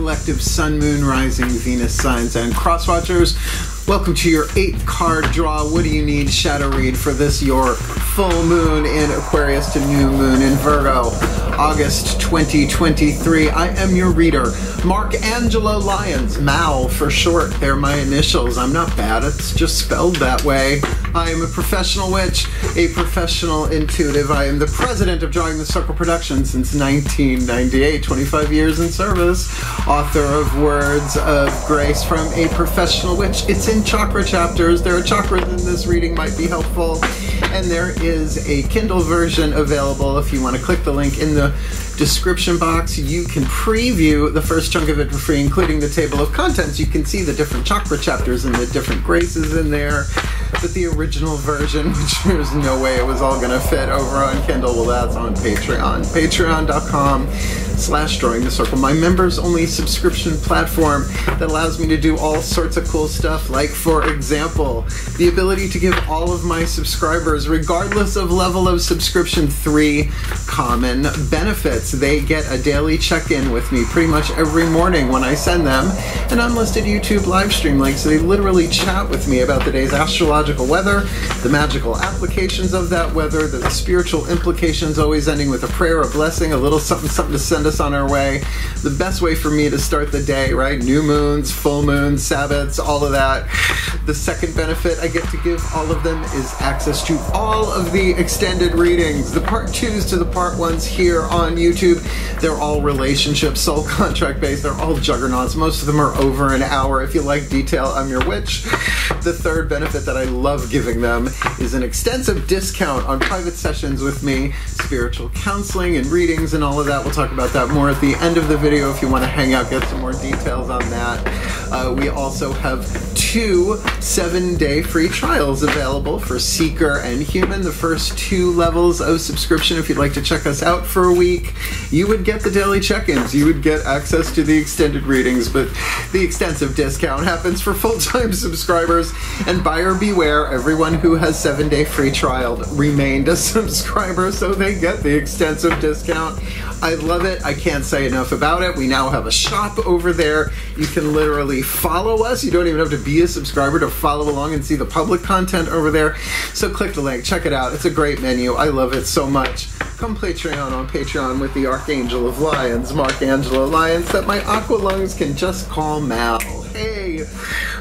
collective Sun, Moon, Rising, Venus signs, and crosswatchers. Welcome to your 8-card draw. What do you need? Shadow read for this, your full moon in Aquarius to new moon in Virgo, August 2023. I am your reader, Angelo Lyons, Mal for short. They're my initials. I'm not bad. It's just spelled that way. I am a professional witch, a professional intuitive. I am the president of Drawing the Circle Productions since 1998, 25 years in service. Author of Words of Grace from a Professional Witch. It's in chakra chapters. There are chakras in this reading, might be helpful. And there is a Kindle version available. If you want to click the link in the description box, you can preview the first chunk of it for free, including the table of contents. You can see the different chakra chapters and the different graces in there. But the original version, which there's no way it was all going to fit over on Kindle, well, that's on Patreon. Patreon.com/Drawing the Circle. My members-only subscription platform that allows me to do all sorts of cool stuff, like, for example, the ability to give all of my subscribers, regardless of level of subscription, 3 common benefits. They get a daily check-in with me pretty much every morning when I send them an unlisted YouTube live stream link, so they literally chat with me about the day's astrological weather, the magical applications of that weather, the spiritual implications, always ending with a prayer, a blessing, a little something to send us on our way. The best way for me to start the day, right? New moons, full moons, Sabbats, all of that. The second benefit I get to give all of them is access to all of the extended readings, the part 2s to the part 1s here on YouTube. They're all relationship, soul contract based. They're all juggernauts. Most of them are over an hour. If you like detail, I'm your witch. The third benefit that I love giving them is an extensive discount on private sessions with me, spiritual counseling and readings and all of that. We'll talk about that more at the end of the video if you want to hang out, get some more details on that. We also have 2 7-day free trials available for Seeker and Human. The first 2 levels of subscription, if you'd like to check us out for a week, you would get the daily check-ins, you would get access to the extended readings, but the extensive discount happens for full-time subscribers. And buyer beware, everyone who has 7-day free trial remained a subscriber, so they get the extensive discount. I love it. I can't say enough about it. We now have a shop over there. You can literally follow us. You don't even have to be a subscriber to follow along and see the public content over there. So click the link. Check it out. It's a great menu. I love it so much. Come Patreon on Patreon with the Archangel of Lions, Angelo Lyons, that my aqua lungs can just call Mal. Hey,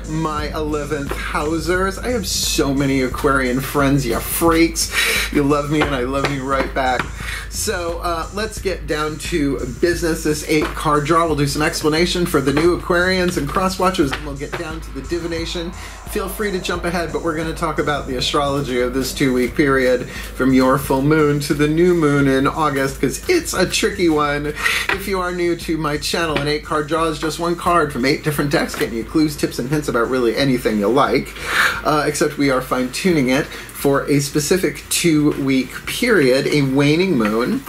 my 11th housers. I have so many Aquarian friends, you freaks. You love me and I love you right back. So let's get down to business. This 8-card draw. We'll do some explanation for the new Aquarians and crosswatchers, and we'll get down to the divination. Feel free to jump ahead, but we're going to talk about the astrology of this 2-week period from your full moon to the new moon in August, because it's a tricky one. If you are new to my channel, an 8-card draw is just 1 card from 8 different decks, getting you clues, tips, and hints about really anything you like, except we are fine-tuning it for a specific 2-week period, a waning moon,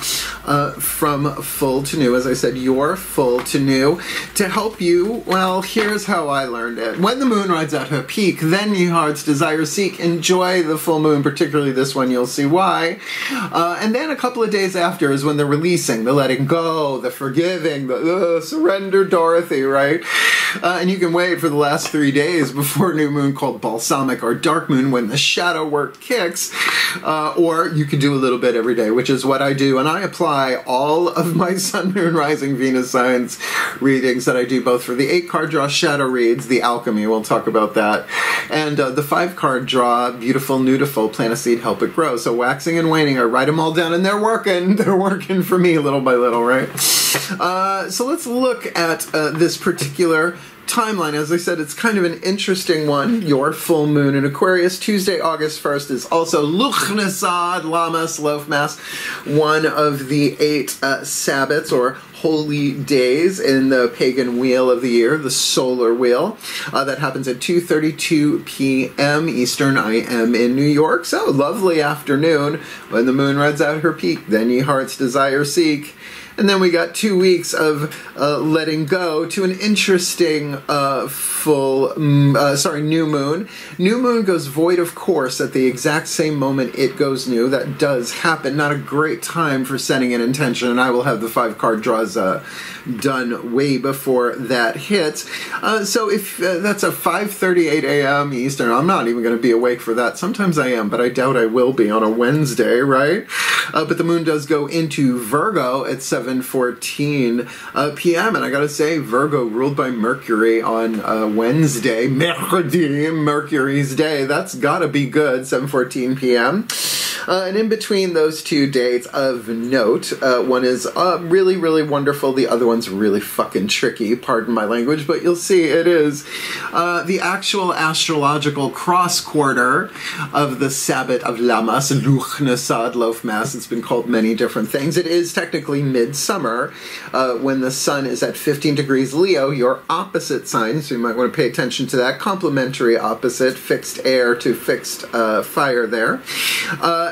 from full to new. As I said, your full to new, to help you. Well, here's how I learned it. When the moon rides out her peak, then ye heart's desire seek. Enjoy the full moon, particularly this one, you'll see why. And then a couple of days after is when the releasing, the letting go, the forgiving, the surrender Dorothy, right? And you can wait for the last 3 days before new moon, called balsamic or dark moon, when the shadow work kicks, or you can do a little bit every day, which is what I do, and I apply all of my Sun, Moon, Rising, Venus signs readings that I do, both for the 8-card draw shadow reads, the alchemy, we'll talk about that, and the 5-card draw, beautiful, nudiful, plant a seed, help it grow. So waxing and waning, I write them all down, and they're working for me little by little, right? So let's look at this particular timeline. As I said, it's kind of an interesting one. Your full moon in Aquarius, Tuesday, August 1st, is also Luchnesad, Lamas, Lofmas, one of the 8 Sabbats, or holy days in the pagan wheel of the year, the solar wheel. That happens at 2:32 p.m. Eastern. I am in New York, so lovely afternoon when the moon rides out her peak. Then ye heart's desire seek. And then we got 2 weeks of letting go to an interesting new moon. New moon goes void, of course, at the exact same moment it goes new. That does happen. Not a great time for setting an intention, and I will have the 5 card draws done way before that hits. So if that's a 5:38 a.m. Eastern, I'm not even going to be awake for that. Sometimes I am, but I doubt I will be on a Wednesday, right? But the moon does go into Virgo at 7:14 p.m. And I gotta say, Virgo ruled by Mercury on Wednesday, Mercury's day. That's gotta be good, 7:14 p.m. And in between those 2 dates of note, one is really, really wonderful. The other one's really fucking tricky, pardon my language, but you'll see it is the actual astrological cross quarter of the Sabbat of Lamas, Luchnesad, Loaf Mass. It's been called many different things. It is technically midsummer when the sun is at 15 degrees Leo, your opposite sign, so you might want to pay attention to that. Complementary opposite, fixed air to fixed fire there.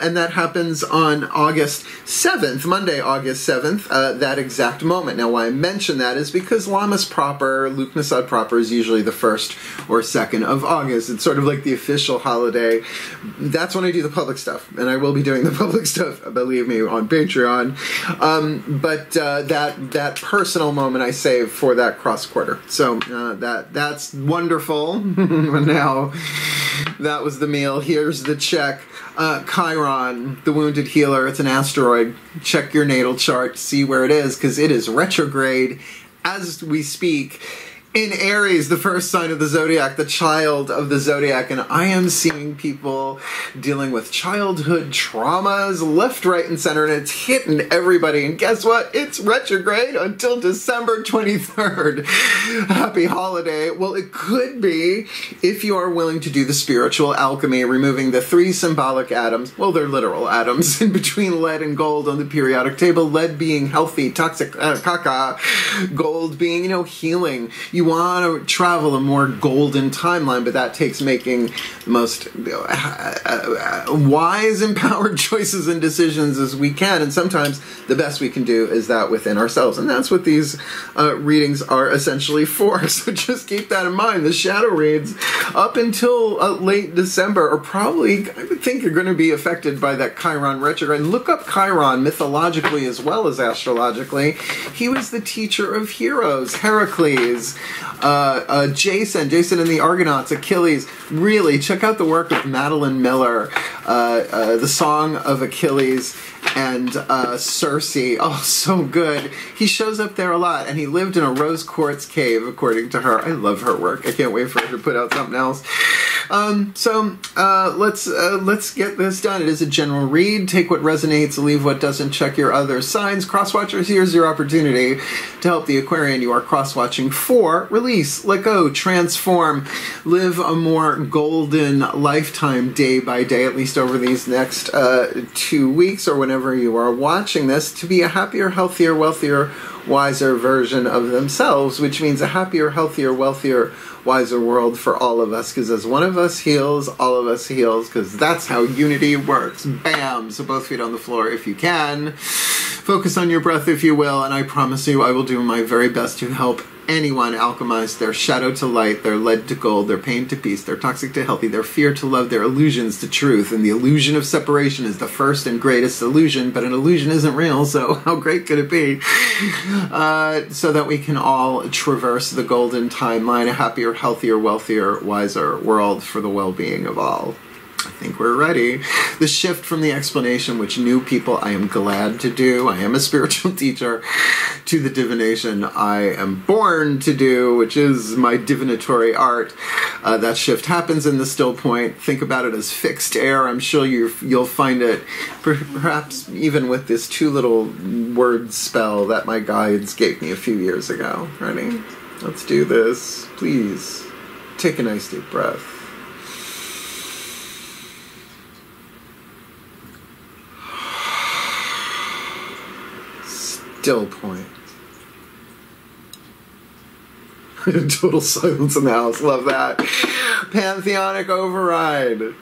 And that happens on August 7th, Monday, August 7th, that exact moment. Now, why I mention that is because Lammas proper, Luchnesad proper, is usually the 1st or 2nd of August. It's sort of like the official holiday. That's when I do the public stuff, and I will be doing the public stuff, believe me, on Patreon. But that personal moment I save for that cross quarter. So that's wonderful. Now, that was the meal. Here's the check. Chiron, the wounded healer, it's an asteroid. Check your natal chart, see where it is, because it is retrograde as we speak. In Aries, the first sign of the zodiac, the child of the zodiac, and I am seeing people dealing with childhood traumas left, right, and center, and it's hitting everybody. And guess what? It's retrograde until December 23rd. Happy holiday. Well, it could be if you are willing to do the spiritual alchemy, removing the 3 symbolic atoms, well, they're literal atoms, in between lead and gold on the periodic table. Lead being healthy, toxic, caca, gold being, healing. You want to travel a more golden timeline, but that takes making the most wise, empowered choices and decisions as we can, and sometimes the best we can do is that within ourselves, and that's what these readings are essentially for. So just keep that in mind. The shadow reads up until late December are probably, I would think, you're going to be affected by that Chiron retrograde. Look up Chiron mythologically as well as astrologically. He was the teacher of heroes, Heracles, Jason and the Argonauts, Achilles. Really, check out the work of Madeline Miller, The Song of Achilles, and Circe. Oh, so good. He shows up there a lot, and he lived in a rose quartz cave, according to her. I love her work. I can't wait for her to put out something else. Let's get this done. It is a general read. Take what resonates, leave what doesn't. Check your other signs. Crosswatchers, here's your opportunity to help the Aquarian you are crosswatching for. Release, let go, transform, live a more golden lifetime day by day, at least over these next 2 weeks or whenever you are watching this, to be a happier, healthier, wealthier, wiser version of themselves, which means a happier, healthier, wealthier, wiser world for all of us, because as one of us heals, all of us heals, because that's how unity works. Bam! So both feet on the floor if you can. Focus on your breath if you will, and I promise you I will do my very best to help anyone alchemize their shadow to light, their lead to gold, their pain to peace, their toxic to healthy, their fear to love, their illusions to truth. And the illusion of separation is the first and greatest illusion, but an illusion isn't real, so how great could it be? So that we can all traverse the golden timeline, a happier, healthier, wealthier, wiser world for the well-being of all. I think we're ready. The shift from the explanation, which new people I am glad to do, I am a spiritual teacher, to the divination I am born to do, which is my divinatory art. That shift happens in the still point. Think about it as fixed air. I'm sure you'll find it, perhaps even with this 2 little word spell that my guides gave me a few years ago. Ready? Let's do this. Please, take a nice deep breath. Still point. Total silence in the house. Love that. Pantheonic override.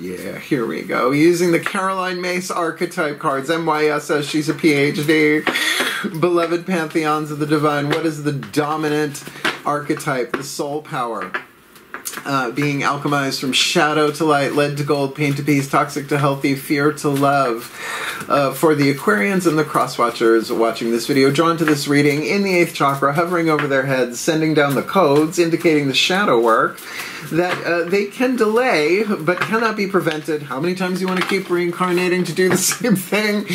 Yeah, here we go. Using the Caroline Mace archetype cards. MYS says she's a PhD. Beloved Pantheons of the Divine. What is the dominant archetype? The soul power. Being alchemized from shadow to light, lead to gold, pain to peace, toxic to healthy, fear to love. For the Aquarians and the cross-watchers watching this video, drawn to this reading in the 8th chakra, hovering over their heads, sending down the codes, indicating the shadow work, that they can delay, but cannot be prevented. How many times do you want to keep reincarnating to do the same thing?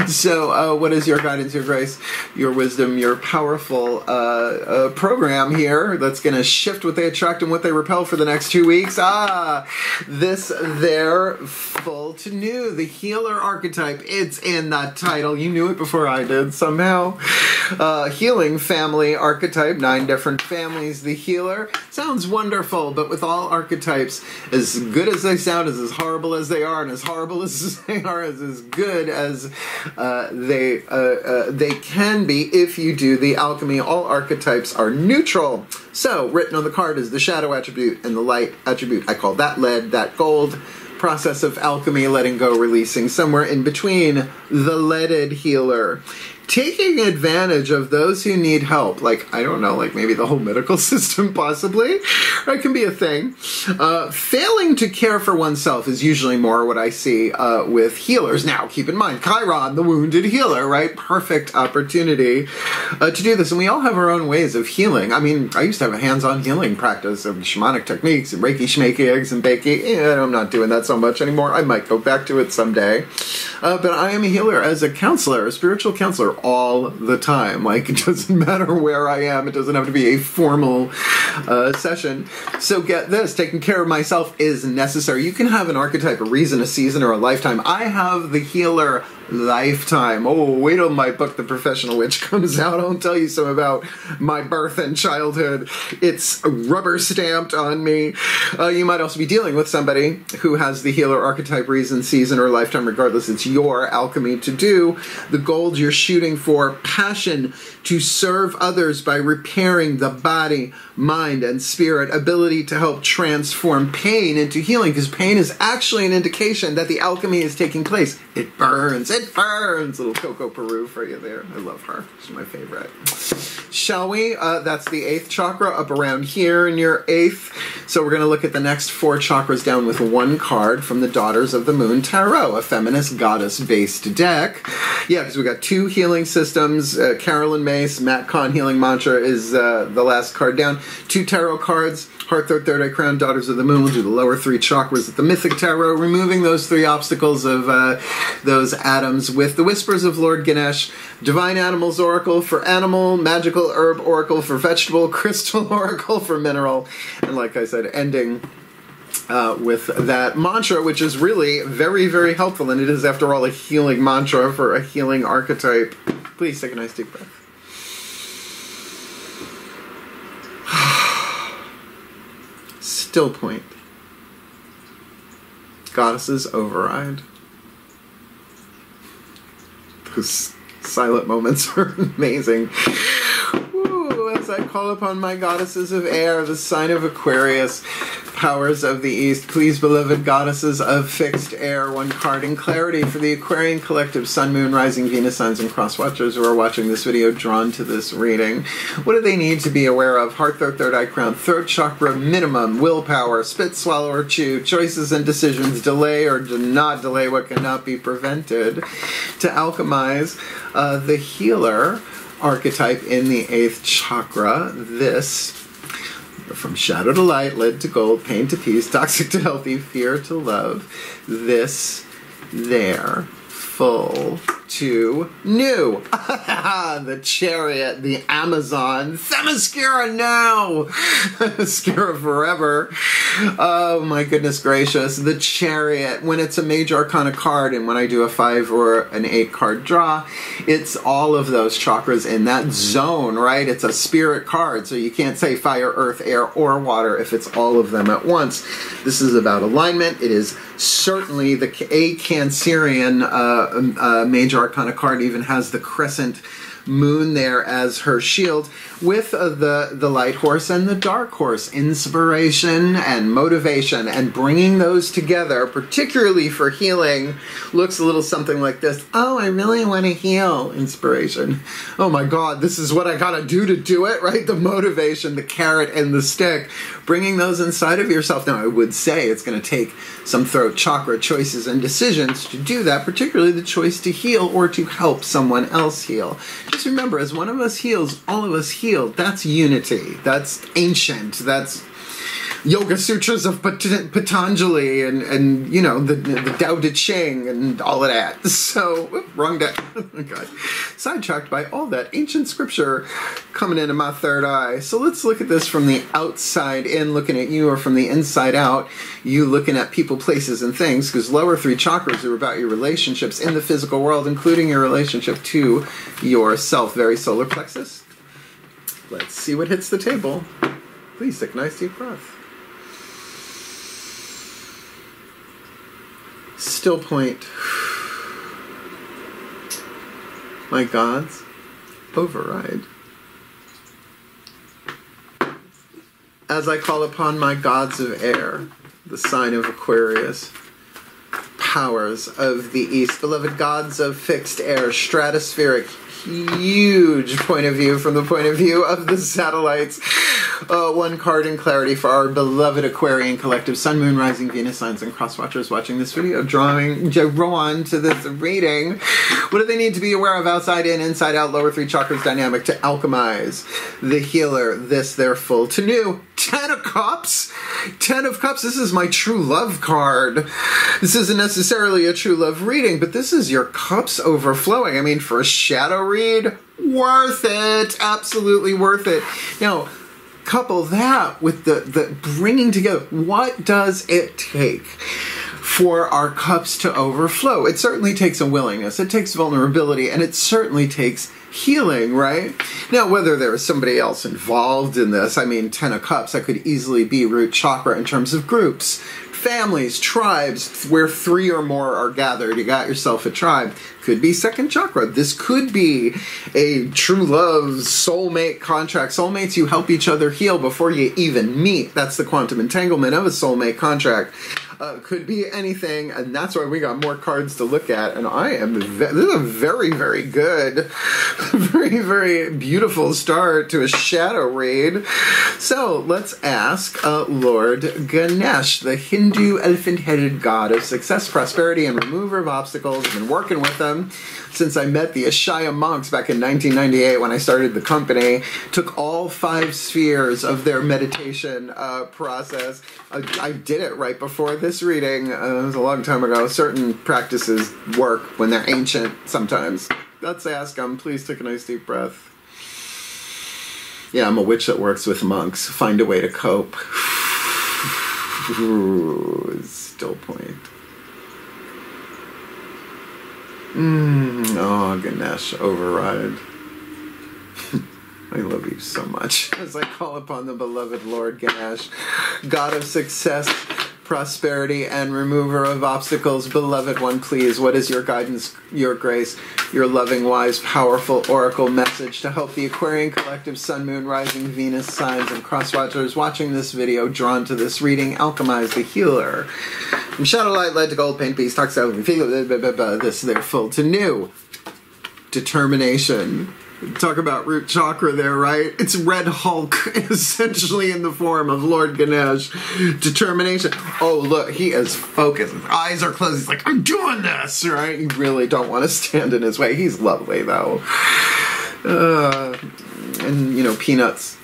So what is your guidance, your grace, your wisdom, your powerful program here that's going to shift what they attract and what they repel for the next 2 weeks? This there, full to new, the healer archetype. It's in the title. You knew it before I did, somehow. Healing family archetype, 9 different families. The healer sounds wonderful, but with all archetypes, as good as they sound is as horrible as they are, and as horrible as they are is as good as they can be if you do the alchemy. All archetypes are neutral. So, written on the card is the shadow attribute and the light attribute. I call that lead, that gold. Process of alchemy, letting go, releasing, somewhere in between the leaded healer. Taking advantage of those who need help, like, I don't know, like maybe the whole medical system possibly, that can be a thing. Failing to care for oneself is usually more what I see with healers. Now, keep in mind, Chiron, the wounded healer, right? Perfect opportunity to do this. And we all have our own ways of healing. I mean, I used to have a hands-on healing practice of shamanic techniques and Reiki, Shmeiki, eggs, and Bakey. I'm not doing that so much anymore. I might go back to it someday. But I am a healer as a counselor, a spiritual counselor, all the time. Like, it doesn't matter where I am. It doesn't have to be a formal session. So get this, taking care of myself is necessary. You can have an archetype, a reason, a season, or a lifetime. I have the healer lifetime. Oh, wait till my book, The Professional Witch, comes out. I'll tell you some about my birth and childhood. It's rubber stamped on me. You might also be dealing with somebody who has the healer archetype, reason, season, or lifetime. Regardless, it's your alchemy to do. The gold you're shooting for, passion to serve others by repairing the body, mind, and spirit. Ability to help transform pain into healing, because pain is actually an indication that the alchemy is taking place. It burns. It burns. Little Coco Peru for you there. I love her. She's my favorite. Shall we? That's the 8th chakra up around here in your 8th. So we're going to look at the next 4 chakras down with 1 card from the Daughters of the Moon Tarot, a feminist goddess-based deck. Yeah, because we got 2 healing systems. Carolyn Mace, Matt Kahn Healing Mantra is the last card down. 2 tarot cards. Heart, Throat, Third Eye, Crown, Daughters of the Moon. We'll do the lower 3 chakras at the Mythic Tarot, removing those 3 obstacles of those atoms with the Whispers of Lord Ganesh, Divine Animals Oracle for animal, Magical Herb Oracle for vegetable, Crystal Oracle for mineral, and like I said, ending with that mantra, which is really very, very helpful, and it is, after all, a healing mantra for a healing archetype. Please take a nice deep breath. Still point. Goddesses override. Those silent moments are amazing. Woo, as I call upon my goddesses of air, the sign of Aquarius, powers of the East, please, beloved goddesses of fixed air, 1 card in clarity for the Aquarian collective, Sun, Moon, Rising, Venus, signs, and cross-watchers who are watching this video drawn to this reading. What do they need to be aware of? Heart, Throat, Third Eye, Crown, throat chakra, minimum, willpower, spit, swallow, or chew, choices and decisions, delay or do not delay what cannot be prevented. To alchemize the healer archetype in the 8th chakra, this, from shadow to light, lead to gold, pain to peace, toxic to healthy, fear to love, this, there, full to new. The Chariot, the Amazon, Themyscira now! Themyscira forever. Oh my goodness gracious. The Chariot, when it's a major arcana card, and when I do a 5 or an 8 card draw, it's all of those chakras in that zone, right? It's a spirit card, so you can't say fire, earth, air, or water if it's all of them at once. This is about alignment. It is certainly a Cancerian major arcana card, even has the crescent moon there as her shield, with the light horse and the dark horse, inspiration and motivation, and bringing those together, particularly for healing, looks a little something like this. Oh, I really want to heal. Inspiration. Oh my God, this is what I gotta do it, right? The motivation, the carrot and the stick, bringing those inside of yourself. Now, I would say it's going to take some throat chakra choices and decisions to do that, particularly the choice to heal or to help someone else heal. Just remember, as one of us heals, all of us heal. That's unity. That's ancient. That's Yoga Sutras of Patanjali and you know, the Tao Te Ching and all of that. So, wrong day. Oh God. Sidetracked by all that ancient scripture coming into my third eye. So let's look at this from the outside in, looking at you, or from the inside out, you looking at people, places, and things, because lower three chakras are about your relationships in the physical world, including your relationship to yourself. Very solar plexus. Let's see what hits the table. Please take a nice deep breath. Still point. My gods, override. As I call upon my gods of air, the sign of Aquarius, powers of the east, beloved gods of fixed air, stratospheric, huge point of view from the point of view of the satellites. One card in clarity for our beloved Aquarian collective, Sun, Moon, Rising, Venus, signs, and cross-watchers watching this video, drawn to this reading. What do they need to be aware of outside in, inside out, lower three chakras dynamic to alchemize the healer? This, their full to new. 10 of Cups. 10 of Cups. This is my true love card. This isn't necessarily a true love reading, but this is your cups overflowing. I mean, for a shadow read, worth it. Absolutely worth it. Now, couple that with the bringing together. What does it take for our cups to overflow? It certainly takes a willingness. It takes vulnerability, and it certainly takes healing, right? Now, whether there is somebody else involved in this, I mean, 10 of Cups, that could easily be root chakra in terms of groups, families, tribes, where 3 or more are gathered. You got yourself a tribe. Could be second chakra. This could be a true love soulmate contract. Soulmates, you help each other heal before you even meet. That's the quantum entanglement of a soulmate contract. Could be anything, and that's why we got more cards to look at. And this is a very, very good, very, very beautiful start to a shadow read. So let's ask Lord Ganesh, the Hindu elephant-headed god of success, prosperity, and remover of obstacles. I've been working with them since I met the Ashaya monks back in 1998 when I started the company. Took all 5 spheres of their meditation process. I did it right before this reading. It was a long time ago. Certain practices work when they're ancient sometimes. Let's ask them. Please take a nice deep breath. Yeah, I'm a witch that works with monks. Find a way to cope. Still point. Oh, Ganesh, override. I love you so much. As I call upon the beloved Lord Ganesh, God of success, prosperity, and remover of obstacles. Beloved one, please, what is your guidance, your grace, your loving, wise, powerful oracle message to help the Aquarian collective, Sun, Moon, Rising, Venus, signs, and cross-watchers watching this video, drawn to this reading, alchemize the healer? From shadow light led to gold, paint, peace, talks out, this, they're full to new. Determination. Talk about root chakra there, right? It's Red Hulk, essentially in the form of Lord Ganesh. Determination. Oh, look, he is focused. His eyes are closed. He's like, I'm doing this, right? You really don't want to stand in his way. He's lovely, though. And, you know, peanuts.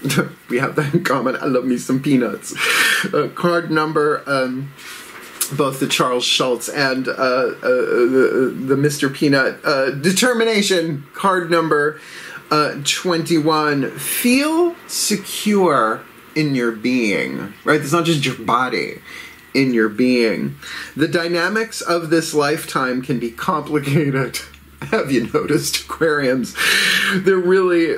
We have that in common. I love me some peanuts. Card number... both the Charles Schultz and the Mr. Peanut. Determination, card number 21. Feel secure in your being, right? It's not just your body, in your being. The dynamics of this lifetime can be complicated. Have you noticed, Aquariums? There really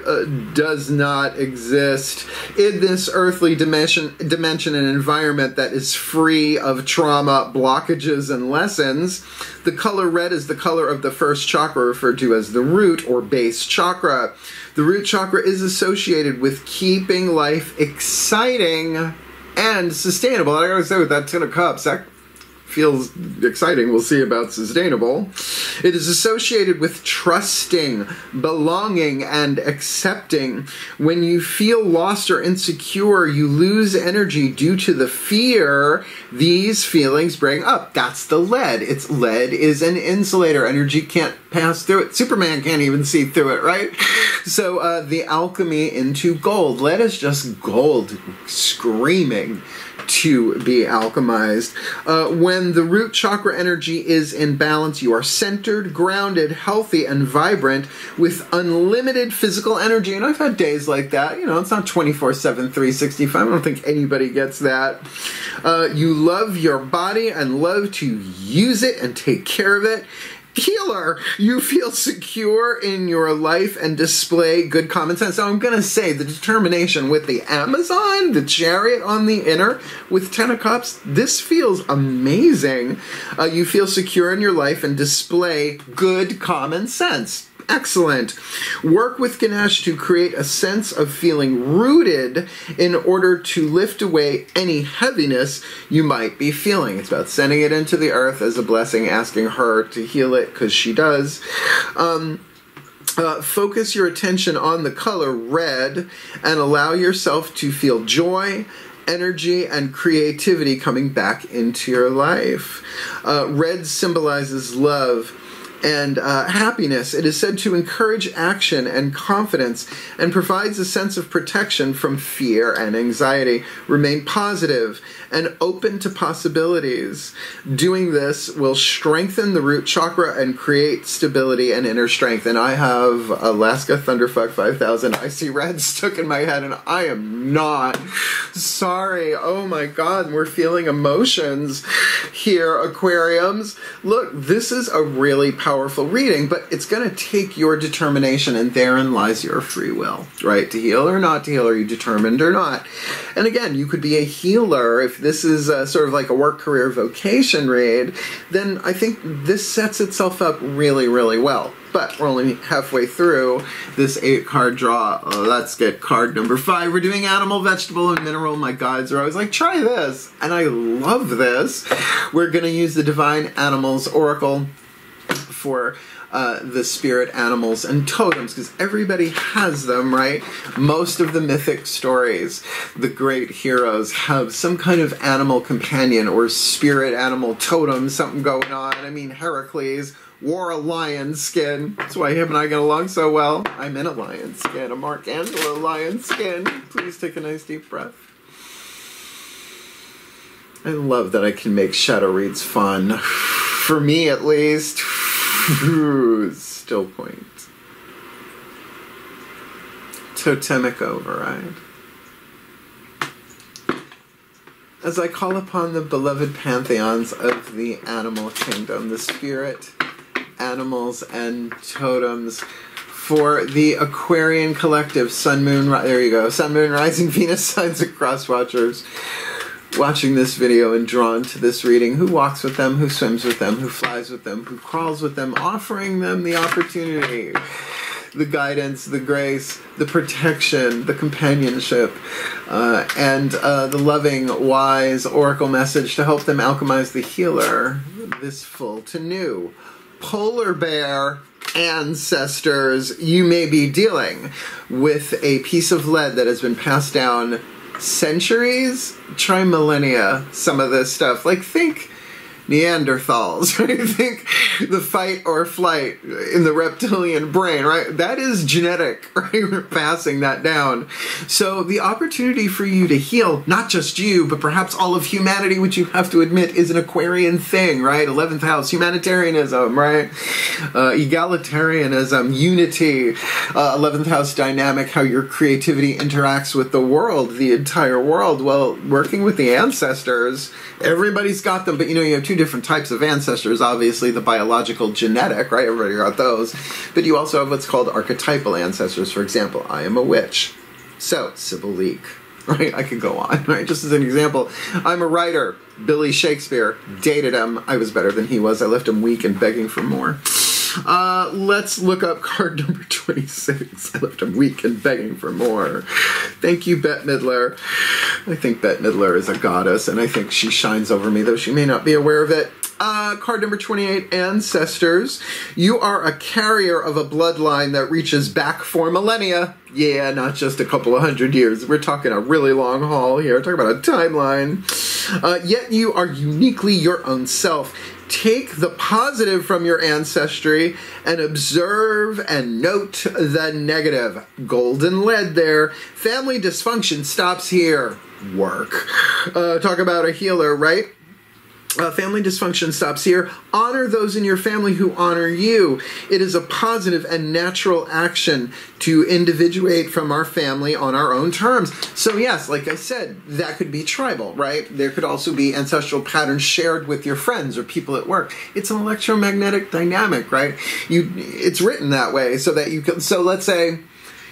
does not exist in this earthly dimension an environment that is free of trauma, blockages, and lessons. The color red is the color of the first chakra, referred to as the root or base chakra. The root chakra is associated with keeping life exciting and sustainable. I gotta say, with that 10 of cups, that feels exciting. We'll see about sustainable. It is associated with trusting, belonging, and accepting. When you feel lost or insecure, you lose energy due to the fear these feelings bring up. That's the lead. Lead is an insulator. Energy can't pass through it. Superman can't even see through it, right? So the alchemy into gold. Lead is just gold screaming to be alchemized. When the root chakra energy is in balance, you are centered, grounded, healthy, and vibrant with unlimited physical energy. And I've had days like that. You know, it's not 24/7, 365. I don't think anybody gets that. You love your body and love to use it and take care of it. Healer, you feel secure in your life and display good common sense. So I'm going to say the determination with the Amazon, the Chariot on the inner, with 10 of Cups, this feels amazing. You feel secure in your life and display good common sense. Excellent. Work with Ganesh to create a sense of feeling rooted in order to lift away any heaviness you might be feeling. It's about sending it into the earth as a blessing, asking her to heal it because she does. Focus your attention on the color red and allow yourself to feel joy, energy, and creativity coming back into your life. Red symbolizes love and happiness. It is said to encourage action and confidence and provides a sense of protection from fear and anxiety. Remain positive and open to possibilities. Doing this will strengthen the root chakra and create stability and inner strength. And I have Alaska Thunderfuck 5000. I see red stuck in my head and I am not sorry. Oh my God, we're feeling emotions here, Aquariums. Look, this is a really powerful reading, but it's going to take your determination, and therein lies your free will, right? To heal or not to heal. Are you determined or not? And again, you could be a healer. If this is sort of like a work, career, vocation read, then I think this sets itself up really, really well. But we're only halfway through this 8-card draw. Let's get card number 5. We're doing animal, vegetable, and mineral. My guides are always like, try this. And I love this. We're going to use the Divine Animals Oracle for the spirit animals and totems, because everybody has them, right? Most of the mythic stories, the great heroes have some kind of animal companion or spirit animal totem, something going on. I mean, Heracles wore a lion skin. That's why him and I get along so well. I'm in a lion skin, a Mark Angelo lion skin. Please take a nice deep breath. I love that I can make shadow reads fun. For me, at least. Still point. Totemic override. As I call upon the beloved pantheons of the animal kingdom, the spirit, animals, and totems, for the Aquarian collective, Sun, Moon, there you go, Sun, Moon, Rising, Venus, signs, and cross watchers, watching this video and drawn to this reading, who walks with them, who swims with them, who flies with them, who crawls with them, offering them the opportunity, the guidance, the grace, the protection, the companionship, and the loving, wise oracle message to help them alchemize the healer, this full to new. Polar bear ancestors, you may be dealing with a piece of lead that has been passed down centuries, try millennia, some of this stuff. Like, think Neanderthals, right? Think the fight or flight in the reptilian brain, right? That is genetic, right? We're passing that down. So the opportunity for you to heal, not just you, but perhaps all of humanity, which you have to admit is an Aquarian thing, right? 11th house, humanitarianism, right? Egalitarianism, unity, 11th house dynamic, how your creativity interacts with the world, the entire world. Well, working with the ancestors, everybody's got them, but you know, you have two different types of ancestors. Obviously, the biological, genetic, right? Everybody got those. But you also have what's called archetypal ancestors. For example, I am a witch. So, Sybil Leek. Right? I could go on, right? Just as an example, I'm a writer. Billy Shakespeare. Dated him. I was better than he was. I left him weak and begging for more. Let's look up card number 26. I left him weak and begging for more. Thank you, Bette Midler. I think Bette Midler is a goddess, and I think she shines over me, though she may not be aware of it. Card number 28, Ancestors. You are a carrier of a bloodline that reaches back for millennia. Yeah, not just a couple of hundred years. We're talking a really long haul here. We're talking about a timeline. Yet you are uniquely your own self. Take the positive from your ancestry and observe and note the negative. Golden lead there. Family dysfunction stops here. Work. Talk about a healer, right? Family dysfunction stops here. Honor those in your family who honor you. It is a positive and natural action to individuate from our family on our own terms. So yes, like I said, that could be tribal, right? There could also be ancestral patterns shared with your friends or people at work. It's an electromagnetic dynamic, right? It's written that way so that you can, so let's say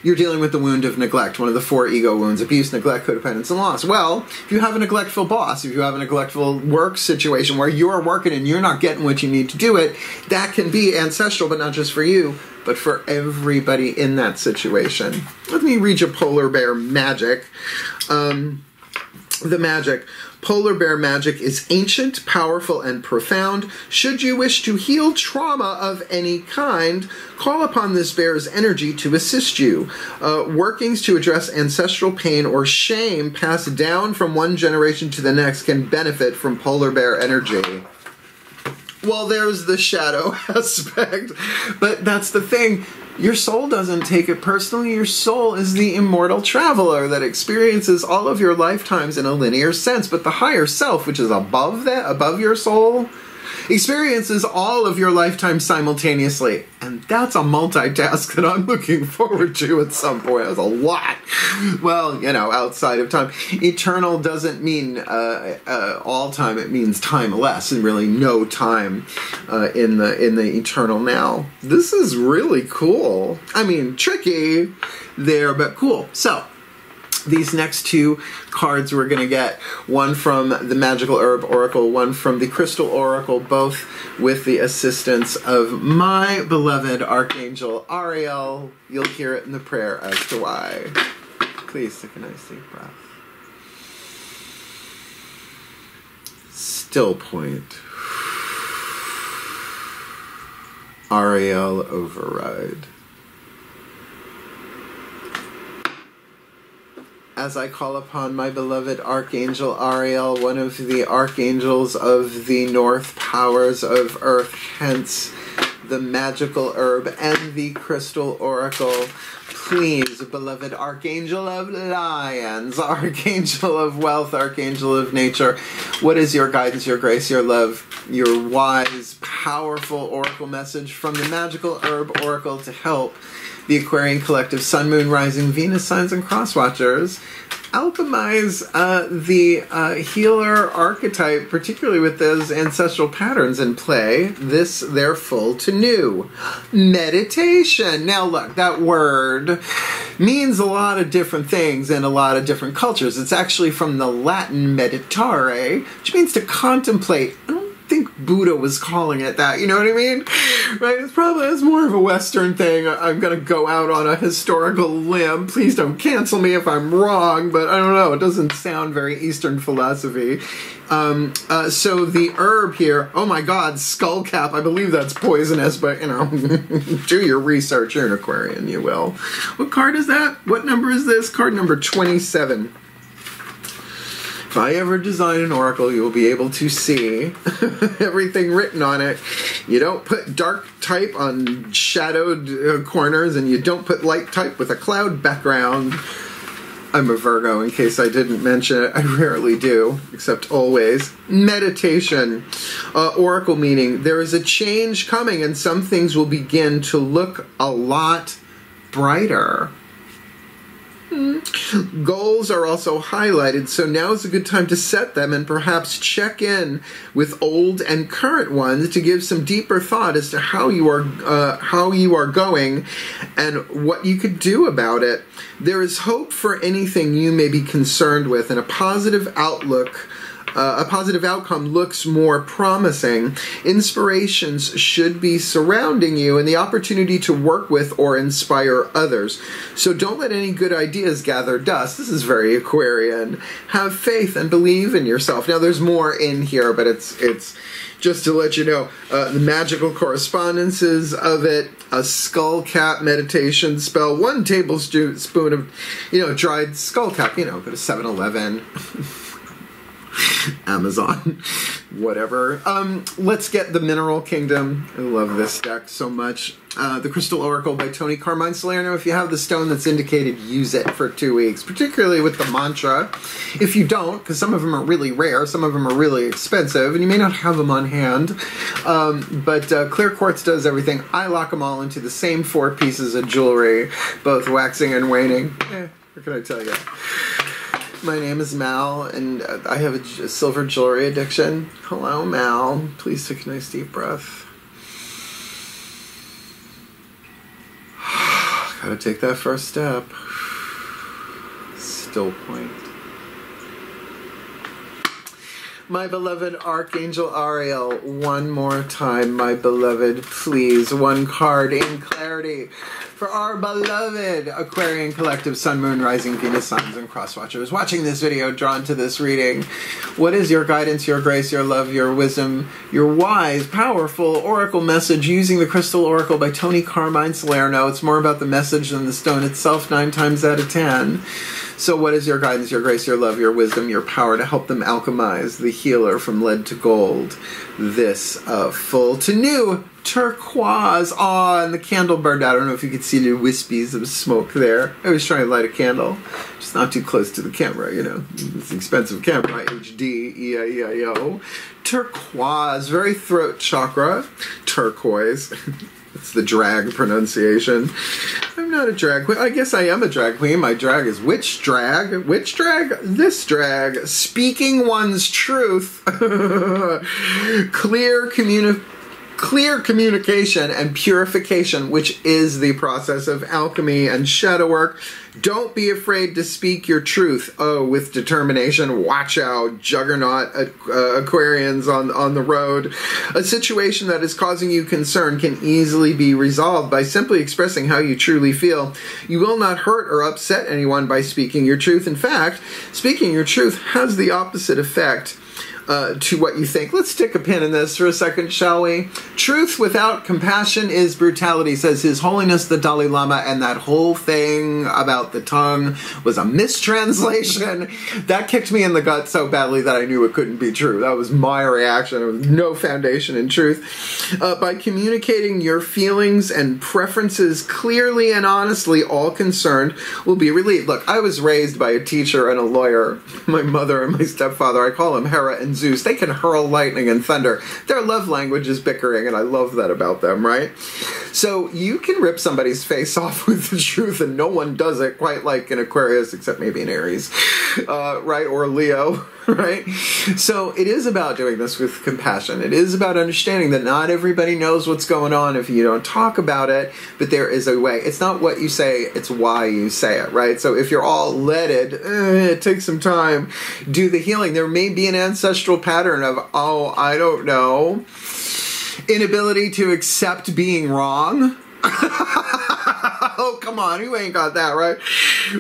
you're dealing with the wound of neglect, one of the 4 ego wounds: abuse, neglect, codependence, and loss. Well, if you have a neglectful boss, if you have a neglectful work situation where you're working and you're not getting what you need to do it, that can be ancestral, but not just for you, but for everybody in that situation. Let me read you Polar Bear Magic. The magic. Polar bear magic is ancient, powerful, and profound. Should you wish to heal trauma of any kind, call upon this bear's energy to assist you. Workings to address ancestral pain or shame passed down from one generation to the next can benefit from polar bear energy. Well, there's the shadow aspect, but that's the thing. Your soul doesn't take it personally. Your soul is the immortal traveler that experiences all of your lifetimes in a linear sense. But the higher self, which is above that, above your soul, experiences all of your lifetimes simultaneously. And that's a multitask that I'm looking forward to at some point. That's a lot. Well, you know, outside of time. Eternal doesn't mean all time. It means timeless, and really no time in the eternal now. This is really cool. I mean, tricky there, but cool. So, these next 2 cards we're going to get, one from the Magical Herb Oracle, one from the Crystal Oracle, both with the assistance of my beloved Archangel Ariel. You'll hear it in the prayer as to why. Please take a nice deep breath. Still point. Ariel override. As I call upon my beloved Archangel Ariel, one of the archangels of the North powers of Earth, hence the Magical Herb and the Crystal Oracle, please, beloved Archangel of Lyons, Archangel of Wealth, Archangel of Nature, what is your guidance, your grace, your love, your wise, powerful oracle message from the Magical Herb Oracle to help the Aquarian Collective Sun, Moon, Rising, Venus signs, and Crosswatchers alchemize the healer archetype, particularly with those ancestral patterns in play, their full to new. Meditation. Now look, that word means a lot of different things in a lot of different cultures. It's actually from the Latin meditare, which means to contemplate. I don't think Buddha was calling it that, you know what I mean? Right? It's more of a Western thing. I'm going to go out on a historical limb. Please don't cancel me if I'm wrong, but I don't know. It doesn't sound very Eastern philosophy. So the herb here, oh my God, skullcap. I believe that's poisonous, but, you know, do your research. You're an Aquarian, you will. What card is that? What number is this? Card number 27. If I ever design an oracle, you will be able to see everything written on it. You don't put dark type on shadowed corners, and you don't put light type with a cloud background. I'm a Virgo, in case I didn't mention it. I rarely do, except always. Meditation. Oracle meaning, there is a change coming, and some things will begin to look a lot brighter. Goals are also highlighted, so now is a good time to set them and perhaps check in with old and current ones to give some deeper thought as to how you are going and what you could do about it. There is hope for anything you may be concerned with, and a positive outcome looks more promising. Inspirations should be surrounding you and the opportunity to work with or inspire others. So don't let any good ideas gather dust. This is very Aquarian. Have faith and believe in yourself. Now there's more in here, but it's just to let you know, the magical correspondences of it, a skull cap meditation spell, 1 tablespoon of, dried skull cap, go to 7-Eleven. Amazon, whatever. Let's get the Mineral Kingdom. I love this deck so much. The Crystal Oracle by Tony Carmine Salerno. If you have the stone that's indicated, use it for 2 weeks, particularly with the mantra. If you don't, because some of them are really rare, some of them are really expensive, and you may not have them on hand, but Clear Quartz does everything. I lock them all into the same 4 pieces of jewelry, both waxing and waning. What can I tell you? My name is Mal, and I have a silver jewelry addiction. Hello, Mal. Please take a nice deep breath. Gotta take that first step. Still point. My beloved Archangel Ariel, one more time, my beloved, please, 1 card in clarity for our beloved Aquarian Collective Sun, Moon, Rising, Venus, Signs, and Cross Watchers watching this video, drawn to this reading. What is your guidance, your grace, your love, your wisdom, your wise, powerful oracle message using the Crystal Oracle by Tony Carmine Salerno? It's more about the message than the stone itself 9 times out of 10. So what is your guidance, your grace, your love, your wisdom, your power to help them alchemize the healer from lead to gold? This full to new turquoise. And the candle burned out. I don't know if you could see the wispies of smoke there. I was trying to light a candle, just not too close to the camera, It's an expensive camera, HD, E-I-E-I-O. Turquoise, very throat chakra. Turquoise. It's the drag pronunciation. I'm not a drag queen. I guess I am a drag queen. My drag is which drag? Which drag? This drag. Speaking one's truth. Clear communication and purification, which is the process of alchemy and shadow work. Don't be afraid to speak your truth. Oh, with determination. Watch out, juggernaut Aquarians on the road. A situation that is causing you concern can easily be resolved by simply expressing how you truly feel. You will not hurt or upset anyone by speaking your truth. In fact, speaking your truth has the opposite effect to what you think. Let's stick a pin in this for a second, shall we? Truth without compassion is brutality, says His Holiness the Dalai Lama, and that whole thing about the tongue was a mistranslation. That kicked me in the gut so badly that I knew it couldn't be true. That was my reaction. There was no foundation in truth. By communicating your feelings and preferences clearly and honestly, all concerned will be relieved. Look, I was raised by a teacher and a lawyer. My mother and my stepfather, I call them Hera and Zeus. They can hurl lightning and thunder. Their love language is bickering, and I love that about them, right? So you can rip somebody's face off with the truth, and no one does it quite like an Aquarius, except maybe an Aries, right? Or Leo, right? So it is about doing this with compassion. It is about understanding that not everybody knows what's going on if you don't talk about it, but there is a way. It's not what you say, it's why you say it, right? So if you're all leaded, it takes some time. Do the healing. There may be an ancestral pattern of, oh, I don't know, inability to accept being wrong. Oh, come on, you ain't got that, right?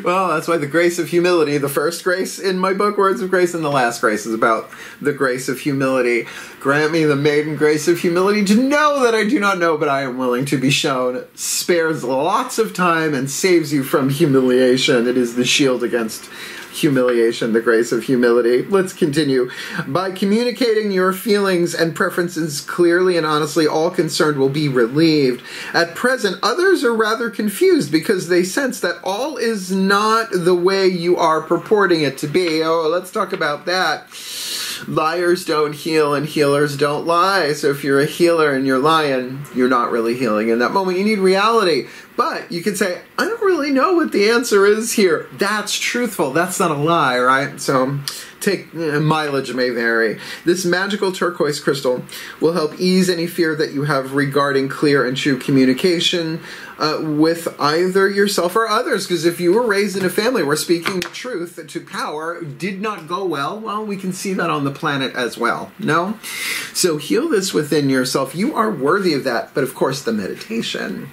Well, that's why the grace of humility, the first grace in my book, Words of Grace, and the last grace is about the grace of humility. Grant me the maiden grace of humility to know that I do not know, but I am willing to be shown. Spares lots of time and saves you from humiliation. It is the shield against humiliation, the grace of humility. Let's continue. By communicating your feelings and preferences clearly and honestly, all concerned will be relieved. At present, others are rather confused because they sense that all is not the way you are purporting it to be. Oh, let's talk about that. Liars don't heal and healers don't lie. So if you're a healer and you're lying, you're not really healing in that moment. You need reality. But you can say, I don't really know what the answer is here. That's truthful. That's not a lie, right? So take mileage may vary. This magical turquoise crystal will help ease any fear that you have regarding clear and true communication with either yourself or others. Because if you were raised in a family where speaking the truth to power did not go well, we can see that on the planet as well. No? So heal this within yourself. You are worthy of that. But of course, the meditation,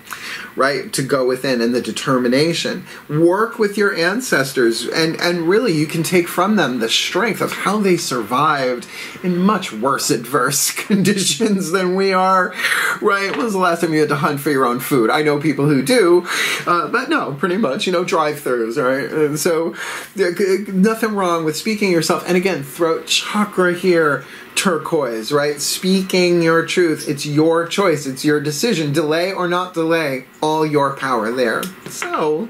right, to go within, and the determination. Work with your ancestors, and really you can take from them the strength of how they survived in much worse adverse conditions than we are, right? When was the last time you had to hunt for your own food? I know people who do, but no, pretty much, drive-thrus, right? And so nothing wrong with speaking yourself. And again, throat chakra here, turquoise, right? Speaking your truth. It's your choice. It's your decision. Delay or not delay, all your power there. So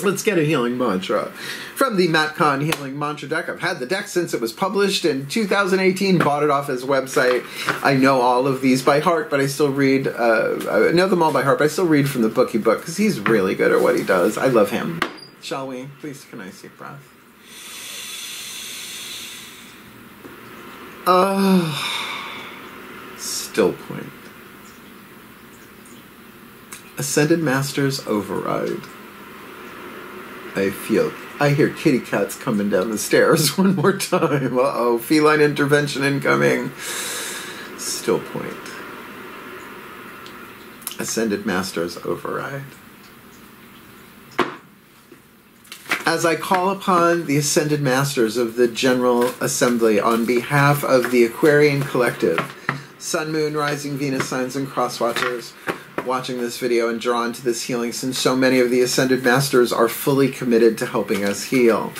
let's get a healing mantra from the Matt Kahn Healing Mantra deck. I've had the deck since it was published in 2018, bought it off his website. I know all of these by heart, but I still read, I know them all by heart, but I still read from the bookie book because he's really good at what he does. I love him. Shall we? Please take a nice deep breath. Still point. Ascended Masters override. I hear kitty cats coming down the stairs one more time. Uh-oh, feline intervention incoming. Still point. Ascended Masters override. As I call upon the Ascended Masters of the General Assembly on behalf of the Aquarian Collective, Sun, Moon, Rising, Venus signs, and cross-watchers watching this video and drawn to this healing, since so many of the Ascended Masters are fully committed to helping us heal.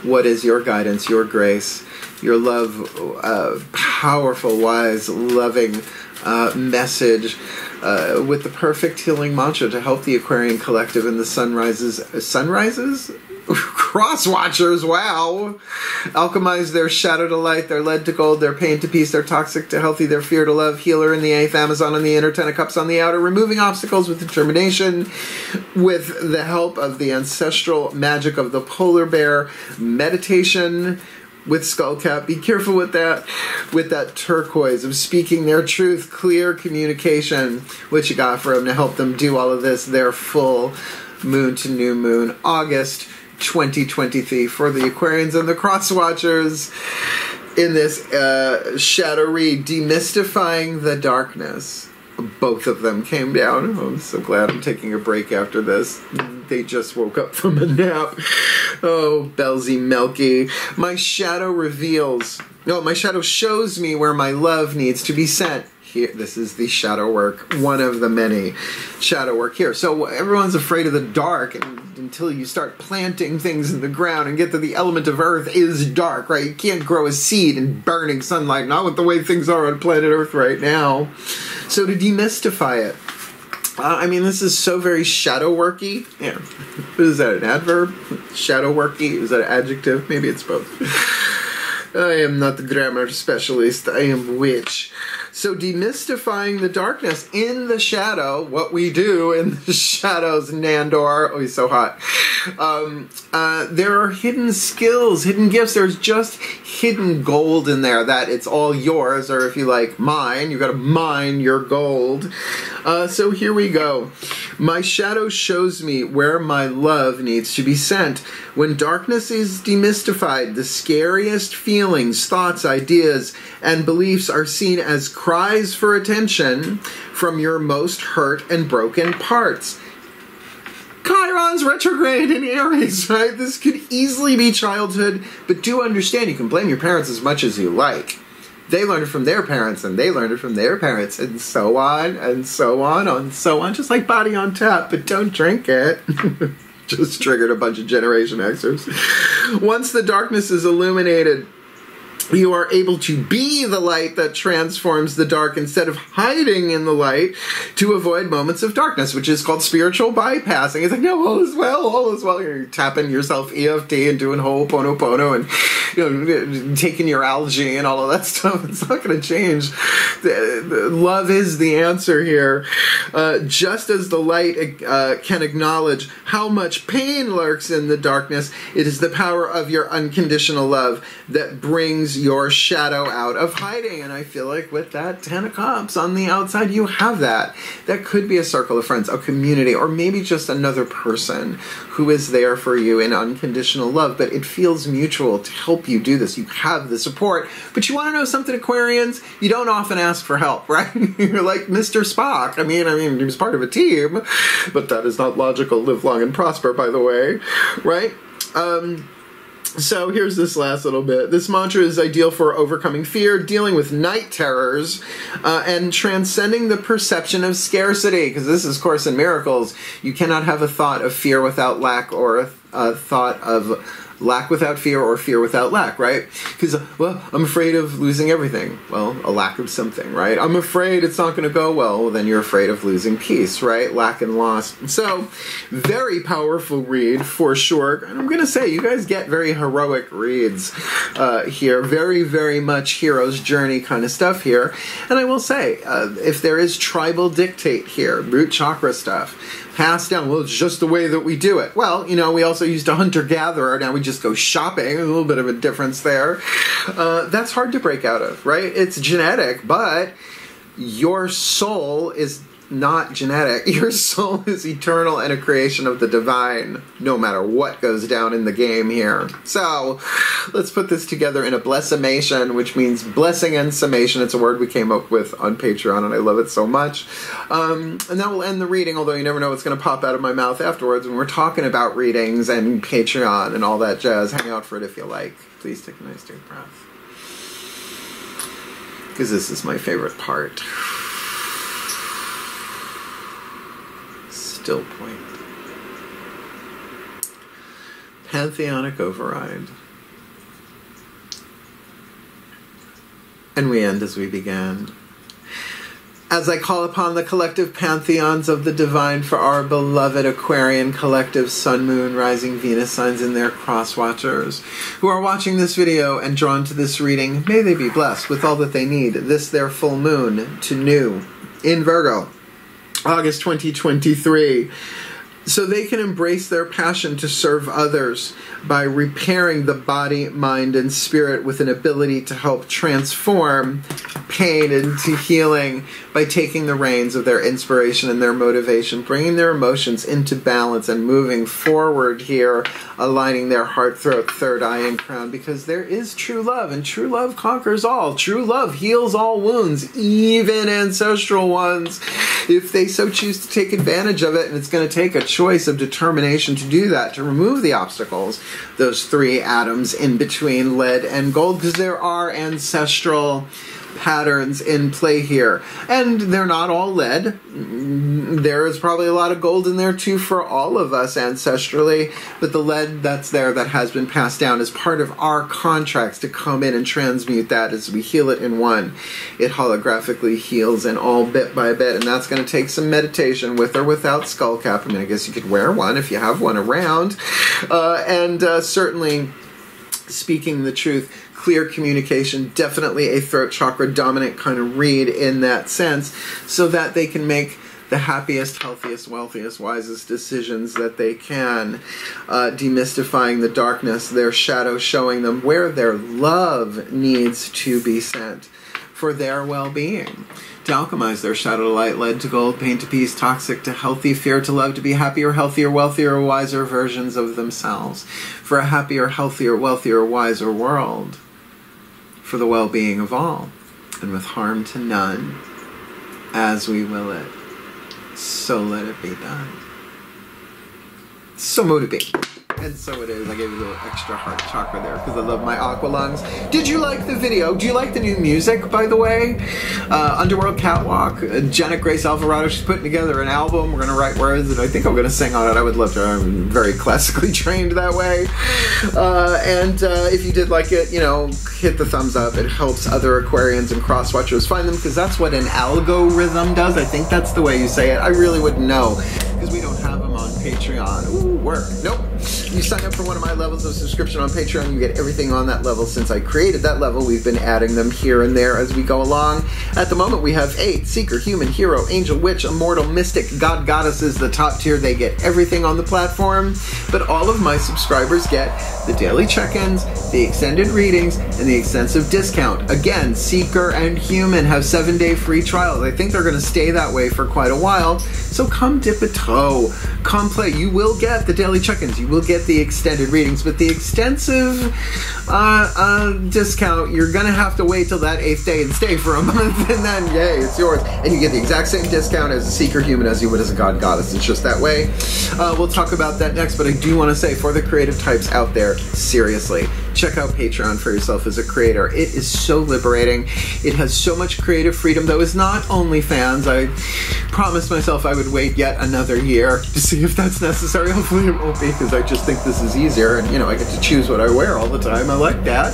What is your guidance, your grace, your love, powerful, wise, loving message with the perfect healing mantra to help the Aquarian Collective and the sunrises? Cross-watchers, wow! Alchemize their shadow to light, their lead to gold, their pain to peace, their toxic to healthy, their fear to love, healer in the 8th, Amazon on the inner, 10 of cups on the outer, removing obstacles with determination, with the help of the ancestral magic of the polar bear, meditation with skullcap. Be careful with that turquoise of speaking their truth, clear communication. What you got for them to help them do all of this? Their full moon to new moon, August 2023 for the Aquarians and the cross-watchers in this shadow read, Demystifying the Darkness. Both of them came down. I'm so glad I'm taking a break after this. They just woke up from a nap. Oh, Belsy Melky. My shadow reveals. No, my shadow shows me where my love needs to be sent. Here, this is the shadow work, one of the many shadow work here. So everyone's afraid of the dark until you start planting things in the ground and get to the element of earth is dark, right? You can't grow a seed in burning sunlight, not with the way things are on planet Earth right now. So to demystify it, I mean, this is so very shadow worky. Yeah. Is that an adverb? Shadow worky? Is that an adjective? Maybe it's both. I am not the grammar specialist. I am witch. So demystifying the darkness in the shadow, what we do in the shadows, Nandor. Oh, he's so hot. There are hidden skills, hidden gifts. There's just hidden gold in there that it's all yours, or if you like, mine. You've got to mine your gold. So here we go. My shadow shows me where my love needs to be sent. When darkness is demystified, the scariest feelings, thoughts, ideas, and beliefs are seen as cries for attention from your most hurt and broken parts. Chiron's retrograde in Aries, right? This could easily be childhood, but do understand you can blame your parents as much as you like. They learned it from their parents, and they learned it from their parents, and so on, and so on, and so on. Just like Body on Tap, but don't drink it. Just triggered a bunch of Generation Xers. Once the darkness is illuminated, You are able to be the light that transforms the dark instead of hiding in the light to avoid moments of darkness, which is called spiritual bypassing. It's like, no, all is well, all is well. You're tapping yourself EFT and doing Ho'oponopono and, you know, taking your algae and all of that stuff. It's not going to change. Love is the answer here. Just as the light can acknowledge how much pain lurks in the darkness, it is the power of your unconditional love that brings your shadow out of hiding. And I feel like with that 10 of Cups on the outside, you have that. That could be a circle of friends, a community, or maybe just another person who is there for you in unconditional love, but it feels mutual to help you do this. You have the support, but you want to know something, Aquarians? You don't often ask for help, right? You're like Mr. Spock. I mean, he was part of a team, but that is not logical. Live long and prosper, by the way, right? So here's this last little bit. This mantra is ideal for overcoming fear, dealing with night terrors, and transcending the perception of scarcity. Because this is Course in Miracles. You cannot have a thought of fear without lack, or a thought of lack without fear, or fear without lack, right? Because, well, I'm afraid of losing everything. Well, a lack of something, right? I'm afraid it's not going to go well. Well, then you're afraid of losing peace, right? Lack and loss. So, very powerful read for sure. And I'm going to say, you guys get very heroic reads here. Very, very much hero's journey kind of stuff here. And I will say, if there is tribal dictate here, root chakra stuff, passed down, well, it's just the way that we do it. Well, you know, we also used a hunter-gatherer, now we just go shopping. There's a little bit of a difference there. That's hard to break out of, right? It's genetic, but your soul is not genetic. Your soul is eternal and a creation of the divine, no matter what goes down in the game here. So, let's put this together in a blessimation, which means blessing and summation. It's a word we came up with on Patreon, and I love it so much. And that will end the reading, although you never know what's going to pop out of my mouth afterwards when we're talking about readings and Patreon and all that jazz. Hang out for it if you like. Please take a nice deep breath. Because this is my favorite part. Still point. Pantheonic override. And we end as we began. As I call upon the collective pantheons of the divine for our beloved Aquarian collective Sun, Moon, Rising, Venus signs and their cross-watchers who are watching this video and drawn to this reading, may they be blessed with all that they need this their full moon to new in Virgo, August 2023, so they can embrace their passion to serve others by repairing the body, mind, and spirit with an ability to help transform pain into healing by taking the reins of their inspiration and their motivation, bringing their emotions into balance and moving forward here, aligning their heart, throat, third eye, and crown, because there is true love, and true love conquers all. True love heals all wounds, even ancestral ones, if they so choose to take advantage of it, and it's going to take a choice of determination to do that, to remove the obstacles, those three atoms in between lead and gold, because there are ancestral patterns in play here. And they're not all lead. There is probably a lot of gold in there too for all of us ancestrally, but the lead that's there that has been passed down is part of our contracts to come in and transmute that as we heal it in one. It holographically heals and all bit by bit, and that's going to take some meditation with or without skull cap. I mean, I guess you could wear one if you have one around. Certainly speaking the truth, clear communication, definitely a throat chakra dominant kind of read in that sense, so that they can make the happiest, healthiest, wealthiest, wisest decisions that they can, demystifying the darkness, their shadow, showing them where their love needs to be sent for their well-being. To alchemize their shadow to light, lead to gold, pain to peace, toxic to healthy, fear to love, to be happier, healthier, wealthier, wiser versions of themselves, for a happier, healthier, wealthier, wiser world, for the well-being of all, and with harm to none, as we will it. So let it be done. So mote it be. And so it is. I gave you a little extra heart chakra there because I love my aqua lungs. Did you like the video? Do you like the new music, by the way? Underworld Catwalk, Janet Grace Alvarado, she's putting together an album. We're going to write words and I think I'm going to sing on it. I would love to. I'm very classically trained that way. And if you did like it, you know, hit the thumbs up. It helps other Aquarians and cross-watchers find them because that's what an algorithm does. I think that's the way you say it. I really wouldn't know because we don't have them on Patreon. Ooh, work. Nope. You sign up for one of my levels of subscription on Patreon, you get everything on that level. Since I created that level, we've been adding them here and there as we go along. At the moment, we have 8: Seeker, Human, Hero, Angel, Witch, Immortal, Mystic, God, Goddesses, the top tier. They get everything on the platform. But all of my subscribers get the daily check-ins, the extended readings, and the extensive discount. Again, Seeker and Human have 7-day free trials. I think they're going to stay that way for quite a while. So come dip a toe. Come play. You will get the daily check-ins. You will get the extended readings, but the extensive discount, you're going to have to wait till that 8th day and stay for a month, and then, yay, it's yours. And you get the exact same discount as a Seeker, Human as you would as a God, Goddess. It's just that way. We'll talk about that next, but I do want to say, for the creative types out there, seriously, check out Patreon for yourself as a creator. It is so liberating. It has so much creative freedom, though it's not OnlyFans. I promised myself I would wait yet another year to see if that's necessary. Hopefully it won't be, because I just think this is easier, and, you know, I get to choose what I wear all the time. I like that.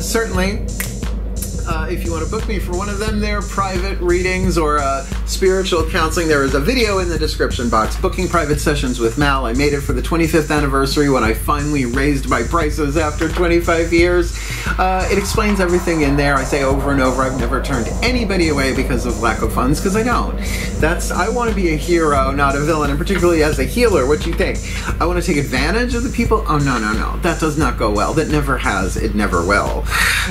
Certainly, if you want to book me for one of them, their private readings or spiritual counseling, there is a video in the description box. Booking private sessions with Mal. I made it for the 25th anniversary when I finally raised my prices after 25 years. It explains everything in there. I say over and over, I've never turned anybody away because of lack of funds, because I don't. I want to be a hero, not a villain, and particularly as a healer. What do you think? I want to take advantage of the people? Oh, no, no, no. That does not go well. That never has. It never will.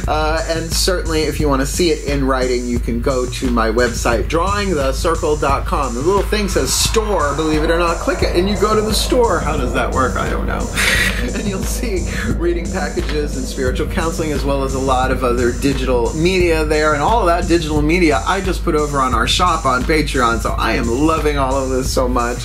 And certainly, if you want to see it in writing, you can go to my website, drawingthecircle.com. The little thing says store, believe it or not. Click it and you go to the store. How does that work? I don't know. And you'll see reading packages and spiritual counseling, as well as a lot of other digital media there. And all of that digital media I just put over on our shop on Patreon, so I am loving all of this so much.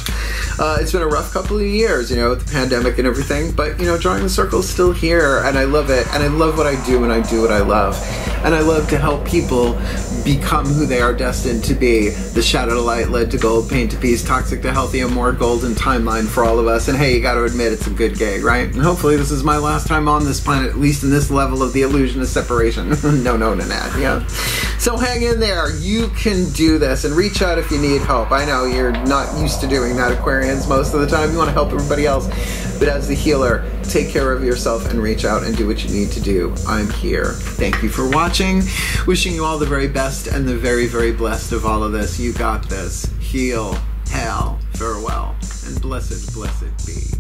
It's been a rough couple of years, you know, with the pandemic and everything, but, you know, Drawing the Circle is still here, and I love it, and I love what I do, and I do what I love. And I love to help people become who they are destined to be. The shadow to light, lead to gold, pain to peace, toxic to healthy, a more golden timeline for all of us. And hey, you got to admit, it's a good gig, right? And hopefully this is my last time on this planet, at least in this level of the illusion of separation. No, yeah. So hang in there. You can do this, and reach out if you need help. I know you're not used to doing that, Aquarians, most of the time. You want to help everybody else. But as the healer, take care of yourself and reach out and do what you need to do. I'm here. Thank you for watching. Wishing you all the very best and the very, very blessed of all of this. You got this. Heal, hail, farewell, and blessed, blessed be.